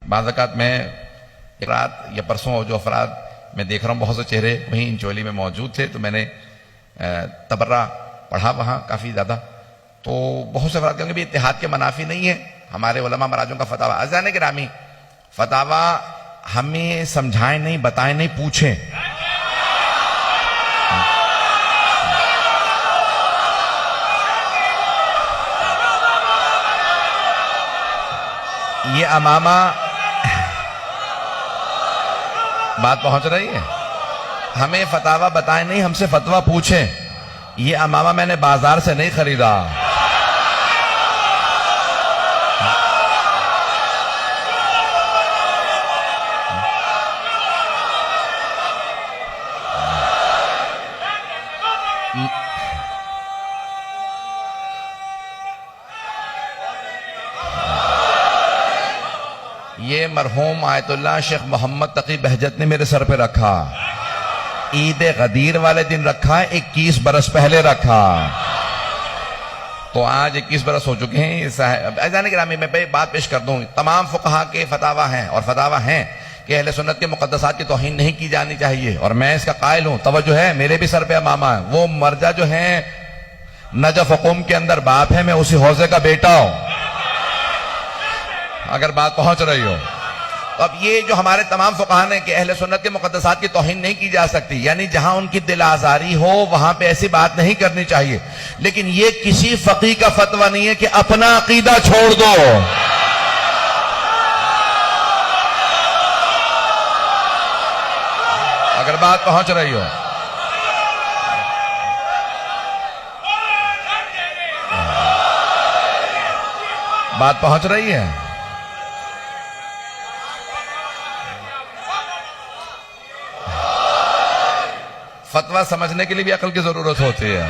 بعض اوقات میں رات یا پرسوں جو افراد میں دیکھ رہا ہوں بہت سے چہرے وہیں انچولی میں موجود تھے، تو میں نے تبرہ پڑھا وہاں کافی زیادہ، تو بہت سے افراد کہیں گے بھی اتحاد کے منافی نہیں ہے ہمارے علماء مراجعوں کا فتاویٰ۔ عزیزان گرامی، فتاویٰ ہمیں سمجھائیں نہیں، بتائیں نہیں، پوچھیں۔ یہ امامہ بات پہنچ رہی ہے؟ ہمیں فتاویٰ بتائیں نہیں، ہم سے فتویٰ پوچھیں۔ یہ امامہ میں نے بازار سے نہیں خریدا۔ یہ مرحوم آیت اللہ شیخ محمد تقی بہجت نے میرے سر پہ رکھا، عید غدیر والے دن رکھا، 21 برس پہلے رکھا، تو آج 21 برس ہو چکے ہیں۔ عزیزان گرامی، میں بات پیش کر دوں، تمام فقہا کے فتاویٰ ہیں اور فتاویٰ ہیں کہ اہل سنت کے مقدسات کی توہین نہیں کی جانی چاہیے، اور میں اس کا قائل ہوں۔ توجہ ہے، میرے بھی سر پہ امامہ ہے، وہ مرجع جو ہیں نجف قوم کے اندر باپ ہے، میں اسی حوضے کا بیٹا ہوں، اگر بات پہنچ رہی ہو۔ اب یہ جو ہمارے تمام فقہا نے کہ اہل سنت کے مقدسات کی توہین نہیں کی جا سکتی، یعنی جہاں ان کی دل آزاری ہو وہاں پہ ایسی بات نہیں کرنی چاہیے، لیکن یہ کسی فقیہ کا فتویٰ نہیں ہے کہ اپنا عقیدہ چھوڑ دو۔ اگر بات پہنچ رہی ہو، بات پہنچ رہی ہے؟ فتویٰ سمجھنے کے لیے بھی عقل کی ضرورت ہوتی ہے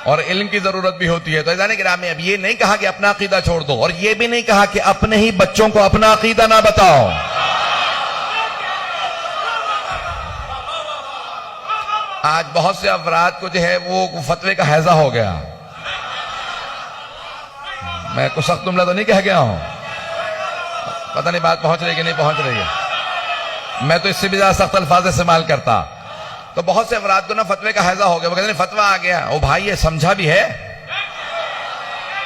اور علم کی ضرورت بھی ہوتی ہے۔ تو عزیزان گرامی، اب یہ نہیں کہا کہ اپنا عقیدہ چھوڑ دو، اور یہ بھی نہیں کہا کہ اپنے ہی بچوں کو اپنا عقیدہ نہ بتاؤ۔ آج بہت سے افراد کو جو ہے وہ فتوے کا ہیضہ ہو گیا۔ میں کچھ سخت جملہ تو نہیں کہہ گیا ہوں، پتہ نہیں بات پہنچ رہی کہ نہیں پہنچ رہی ہے، میں تو اس سے بھی زیادہ سخت الفاظ استعمال کرتا۔ تو بہت سے افراد کو نا فتوے کا ہیضہ ہو گیا، وہ کہتے ہیں فتویٰ آ گیا، او بھائی یہ سمجھا بھی ہے؟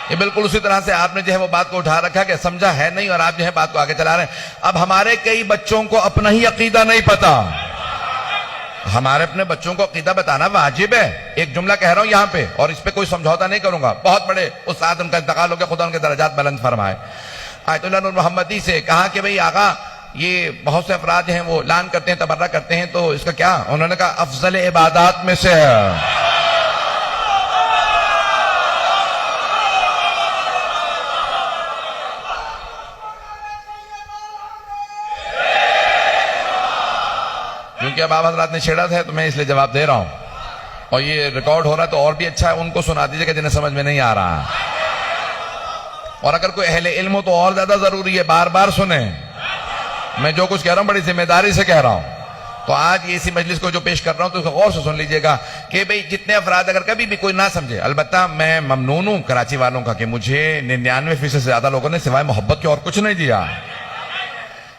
یہ بالکل اسی طرح سے آپ نے جو ہے وہ بات کو اٹھا رکھا کہ سمجھا ہے نہیں، اور آپ جو ہے بات کو آگے چلا رہے ہیں۔ اب ہمارے کئی بچوں کو اپنا ہی عقیدہ نہیں پتا، ہمارے اپنے بچوں کو عقیدہ بتانا واجب ہے۔ ایک جملہ کہہ رہا ہوں یہاں پہ، اور اس پہ کوئی سمجھوتا نہیں کروں گا، بہت بڑے استاد ان کا انتقال ہو گیا، خدا ان کے درجات بلند فرمائے۔ آیت اللہ نور محمدی سے کہا کہ بھئی آقا، یہ بہت سے افراد ہیں وہ لان کرتے ہیں، تبرہ کرتے ہیں، تو اس کا کیا؟ انہوں نے کہا افضل عبادات میں سے ہے۔ کیونکہ اب آپ حضرات نے چھیڑا تھا تو میں اس لیے جواب دے رہا ہوں، اور یہ ریکارڈ ہو رہا ہے تو اور بھی اچھا ہے، ان کو سنا دیجئے کہ جنہیں سمجھ میں نہیں آ رہا، اور اگر کوئی اہل علم ہو تو اور زیادہ ضروری ہے بار بار سنیں۔ میں جو کچھ کہہ رہا ہوں بڑی ذمہ داری سے کہہ رہا ہوں، تو آج یہ اسی مجلس کو جو پیش کر رہا ہوں تو اس کو غور سے سن لیجئے گا کہ بھئی جتنے افراد اگر کبھی بھی کوئی نہ سمجھے، البتہ میں ممنون ہوں کراچی والوں کا کہ مجھے 99% سے زیادہ لوگوں نے سوائے محبت کے اور کچھ نہیں دیا،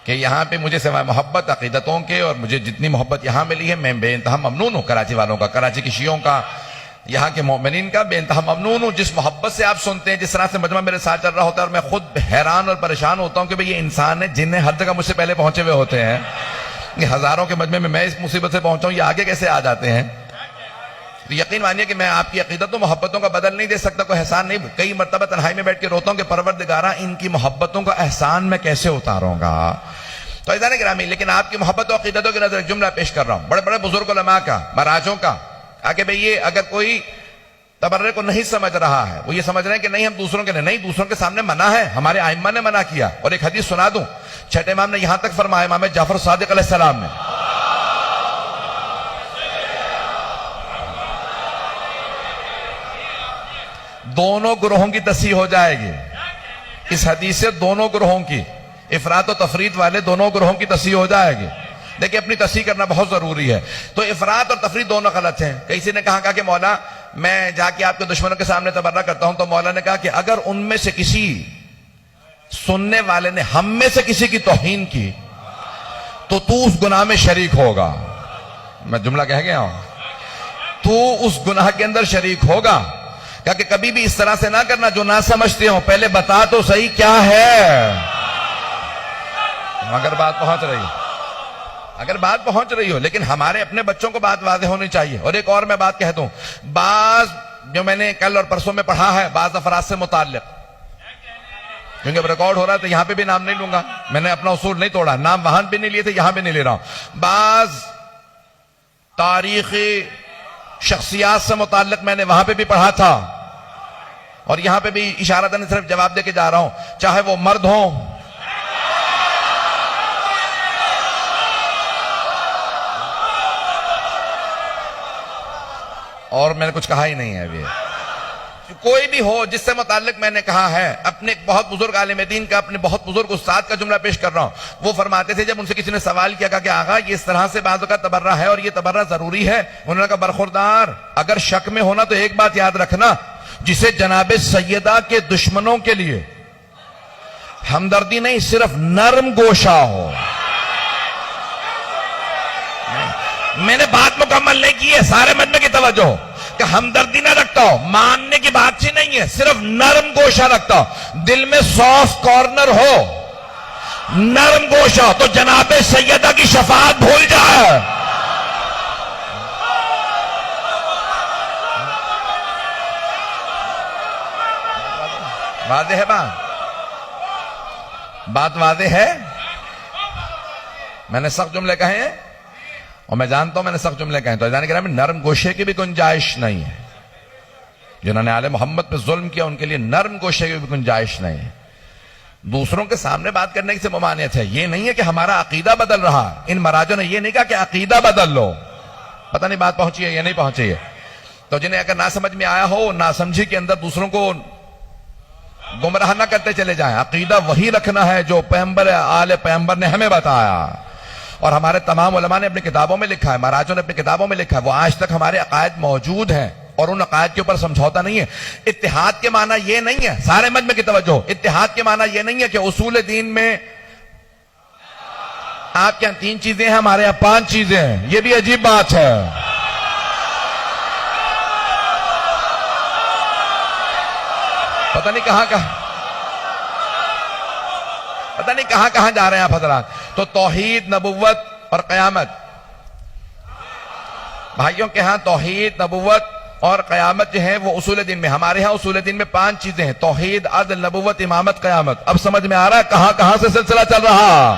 کہ یہاں پہ مجھے سوائے محبت عقیدتوں کے، اور مجھے جتنی محبت یہاں ملی ہے میں بے انتہا ممنون ہوں کراچی والوں کا، کراچی کی شیعوں کا، یہاں کے مومنین کا بے انتہا ممنون ہوں۔ جس محبت سے آپ سنتے ہیں، جس طرح سے مجمع میرے ساتھ چل رہا ہوتا ہے، اور میں خود حیران اور پریشان ہوتا ہوں کہ بھئی یہ انسان ہے جنہیں ہر جگہ مجھ سے پہلے پہنچے ہوئے ہوتے ہیں، یہ ہزاروں کے مجمع میں اس مصیبت سے پہنچا ہوں، یہ آگے کیسے آ جاتے ہیں؟ تو یقین مانیے کہ میں آپ کی عقیدت و محبتوں کا بدل نہیں دے سکتا، کوئی احسان نہیں۔ کئی مرتبہ تنہائی میں بیٹھ کے روتا ہوں کہ پروردگارہ ان کی محبتوں کا احسان میں کیسے اتاروں گا۔ تو عزیزان گرامی، لیکن آپ کی محبت و عقیدتوں کی نظر ایک جملہ پیش کر رہا ہوں، بڑے بڑے بزرگ علماء کا، مراجوں کا، کہ بھئی یہ اگر کوئی تبرے کو نہیں سمجھ رہا ہے، وہ یہ سمجھ رہے ہیں کہ نہیں ہم دوسروں کے نہیں، دوسروں کے سامنے منع ہے، ہمارے ائمہ نے منع کیا۔ اور ایک حدیث سنا دوں، چھٹے امام نے یہاں تک فرمایا، امام جعفر صادق علیہ السلام نے، دونوں گروہوں کی تصحیح ہو جائے گی اس حدیث سے، دونوں گروہوں کی، افراط و تفریط والے دونوں گروہوں کی تصحیح ہو جائے گی۔ دیکھیں اپنی تصحیح کرنا بہت ضروری ہے۔ تو افراط اور تفریط دونوں غلط ہیں۔ کسی نے کہا کہ مولا میں جا کے آپ کے دشمنوں کے سامنے تبرہ کرتا ہوں، تو مولا نے کہا کہ اگر ان میں سے کسی سننے والے نے ہم میں سے کسی کی توہین کی تو اس گناہ میں شریک ہوگا. میں جملہ کہہ گیا ہوں, تو اس گناہ کے اندر شریک ہوگا. کہ کبھی بھی اس طرح سے نہ کرنا جو نہ سمجھتے ہو, پہلے بتا تو صحیح کیا ہے. اگر بات پہنچ رہی ہو, لیکن ہمارے اپنے بچوں کو بات واضح ہونی چاہیے. اور ایک اور میں بات کہہ دوں, بعض جو میں نے کل اور پرسوں میں پڑھا ہے بعض افراد سے متعلق, کیونکہ اب ریکارڈ ہو رہا ہے تو یہاں پہ بھی نام نہیں لوں گا, میں نے اپنا اصول نہیں توڑا, نام وہاں بھی نہیں لیے تھے یہاں بھی نہیں لے رہا ہوں. بعض تاریخی شخصیات سے متعلق میں نے وہاں پہ بھی پڑھا تھا, اور یہاں پہ بھی اشارتاً صرف جواب دے کے جا رہا ہوں, چاہے وہ مرد ہوں اور میں نے کچھ کہا ہی نہیں ہے ابھی, کوئی بھی ہو جس سے متعلق میں نے کہا ہے. اپنے ایک بہت بزرگ عالم دین کا, اپنے بہت بزرگ استاد کا جملہ پیش کر رہا ہوں. وہ فرماتے تھے, جب ان سے کسی نے سوال کیا کہ آقا یہ اس طرح سے بعضوں کا تبرہ ہے اور یہ تبرہ ضروری ہے, انہوں نے کہا برخوردار اگر شک میں ہونا تو ایک بات یاد رکھنا, جسے جناب سیدہ کے دشمنوں کے لیے ہمدردی نہیں صرف نرم گوشہ ہو. میں نے بات مکمل نہیں کی ہے, سارے مجمع کی توجہ ہو, کہ ہمدردی نہ رکھتا ہو, ماننے کی بات ہی نہیں ہے, صرف نرم گوشہ رکھتا ہو, دل میں سافٹ کارنر ہو, نرم گوشہ, تو جناب سیدہ کی شفاعت بھول جائے. واضح ہے بات واضح ہے. میں نے سخت جملے کہے ہیں اور میں جانتا ہوں میں نے سخت جملے کہیں, تو جانے کے نام نرم گوشے کی بھی گنجائش نہیں ہے. جنہوں نے آل محمد پہ ظلم کیا ان کے لیے نرم گوشے کی بھی گنجائش نہیں ہے. دوسروں کے سامنے بات کرنے سے ممانعت ہے. یہ نہیں ہے کہ ہمارا عقیدہ بدل رہا, ان مراجوں نے یہ نہیں کہا کہ عقیدہ بدل لو. پتہ نہیں بات پہنچی ہے یا نہیں پہنچی ہے. تو جنہیں اگر نہ سمجھ میں آیا ہو, ناسمجھی کے اندر دوسروں کو گمراہ نہ کرتے چلے جائیں. عقیدہ وہی رکھنا ہے جو پیغمبر آل پیغمبر نے ہمیں بتایا, اور ہمارے تمام علماء نے اپنی کتابوں میں لکھا ہے, مہاراجوں نے اپنی کتابوں میں لکھا ہے. وہ آج تک ہمارے عقائد موجود ہیں اور ان عقائد کے اوپر سمجھوتا نہیں ہے. اتحاد کے معنی یہ نہیں ہے, سارے مجمع کی توجہ, اتحاد کے معنی یہ نہیں ہے کہ اصول دین میں آپ کے یہاں 3 چیزیں ہیں, ہمارے یہاں 5 چیزیں ہیں. یہ بھی عجیب بات ہے. پتہ نہیں کہاں جا رہے ہیں آپ حضرات. تو توحید, نبوت اور قیامت, بھائیوں کے ہاں توحید, نبوت اور قیامت جو ہے وہ اصول دین میں, ہمارے ہاں اصول دین میں 5 چیزیں ہیں, توحید, عدل, نبوت, امامت, قیامت. اب سمجھ میں آ رہا ہے کہاں سے سلسلہ چل رہا.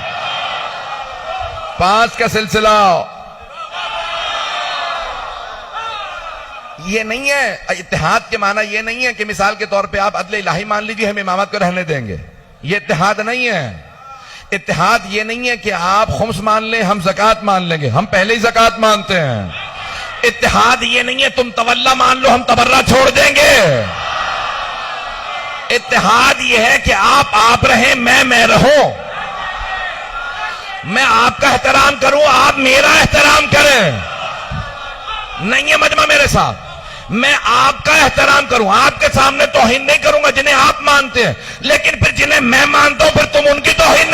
5 کا سلسلہ. یہ نہیں ہے اتحاد کے معنی, یہ نہیں ہے کہ مثال کے طور پہ آپ عدل الہی مان لیجیے ہم امامت کو رہنے دیں گے. یہ اتحاد نہیں ہے. اتحاد یہ نہیں ہے کہ آپ خمس مان لیں ہم زکوٰۃ مان لیں گے, ہم پہلے ہی زکوٰۃ مانتے ہیں. اتحاد یہ نہیں ہے تم تولا مان لو ہم تبرہ چھوڑ دیں گے. اتحاد یہ ہے کہ آپ رہیں, میں رہوں, میں آپ کا احترام کروں, آپ میرا احترام کریں. نہیں ہے مجمع میرے ساتھ, میں آپ کا احترام کروں, آپ کے سامنے توہین نہیں کروں گا جنہیں آپ مانتے ہیں, لیکن پھر جنہیں میں مانتا ہوں پھر تم ان کی توہین